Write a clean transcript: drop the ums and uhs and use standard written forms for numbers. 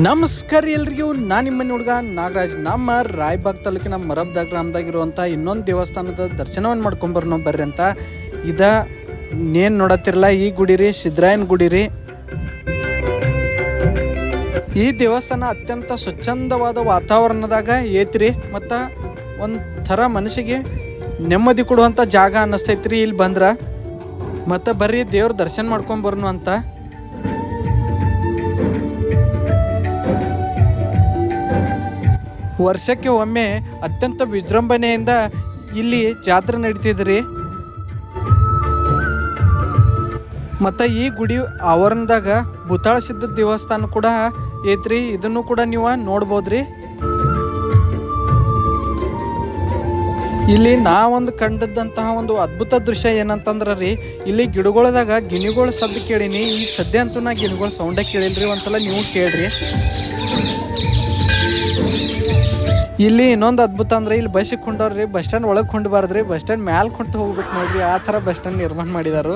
ನಮಸ್ಕಾರ ಎಲ್ರಿಗೂ, ನಾನು ನಿಮ್ಮ ಹುಡುಗ ನಾಗರಾಜ್. ನಮ್ಮ ರಾಯಬಾಗ್ ತಾಲೂಕಿನ ಮರಬ್ದಾಗ ಗ್ರಾಮದಾಗಿರುವಂಥ ಇನ್ನೊಂದು ದೇವಸ್ಥಾನದ ದರ್ಶನವನ್ನು ಮಾಡ್ಕೊಂಬರ್ನೋ ಬರ್ರಿ ಅಂತ. ಇನ್ನೇನು ನೋಡತ್ತಿರಲ್ಲ, ಈ ಗುಡಿ ರೀ ಸಿದ್ದರಾಯನ ಗುಡಿ ರೀ. ಈ ದೇವಸ್ಥಾನ ಅತ್ಯಂತ ಸ್ವಚ್ಛಂದವಾದ ವಾತಾವರಣದಾಗ ಐತ್ರಿ, ಮತ್ತು ಒಂದು ಥರ ಮನಸ್ಸಿಗೆ ನೆಮ್ಮದಿ ಕೊಡುವಂಥ ಜಾಗ ಅನ್ನಿಸ್ತೈತ್ರಿ ಇಲ್ಲಿ ಬಂದ್ರೆ. ಮತ್ತು ಬರ್ರಿ ದೇವ್ರ ದರ್ಶನ ಮಾಡ್ಕೊಂಬರ್ನು ಅಂತ. ವರ್ಷಕ್ಕೆ ಒಮ್ಮೆ ಅತ್ಯಂತ ವಿಜೃಂಭಣೆಯಿಂದ ಇಲ್ಲಿ ಜಾತ್ರೆ ನಡೀತಿದ್ರಿ. ಮತ್ತು ಈ ಗುಡಿ ಆವರಣದಾಗ ಭೂತಾಳ ಸಿದ್ಧ ದೇವಸ್ಥಾನ ಕೂಡ ಐತ್ರಿ. ಇದನ್ನು ಕೂಡ ನೀವು ನೋಡ್ಬೋದ್ರಿ. ಇಲ್ಲಿ ನಾವೊಂದು ಕಂಡದ್ದಂತಹ ಒಂದು ಅದ್ಭುತ ದೃಶ್ಯ ಏನಂತಂದ್ರೆ ರೀ, ಇಲ್ಲಿ ಗಿಡಗಳದಾಗ ಗಿಣಿಗಳು ಸದ್ದು ಕೇಳೀನಿ. ಈ ಸದ್ಯ ಅಂತೂ ನಾ ಗಿಣಿಗಳು ಸೌಂಡೇ ಕೇಳಿಲ್ರಿ, ಒಂದ್ಸಲ ನೀವು ಕೇಳ್ರಿ. ಇಲ್ಲಿ ಇನ್ನೊಂದು ಅದ್ಭುತ ಅಂದ್ರೆ ಇಲ್ಲಿ ಬಸ್ಸಿಗೆ ಕೊಂಡವ್ರಿ, ಬಸ್ ಸ್ಟ್ಯಾಂಡ್ ಒಳಗೆ ಕೊಂಡ್ಬಾರ್ದ್ರಿ, ಬಸ್ ಸ್ಟ್ಯಾಂಡ್ ಮ್ಯಾಲೆ ಕೊಂಡು ಹೋಗ್ಬೇಕು ನೋಡ್ರಿ. ಆ ಥರ ಬಸ್ ಸ್ಟ್ಯಾಂಡ್ ನಿರ್ಮಾಣ ಮಾಡಿದಾರು.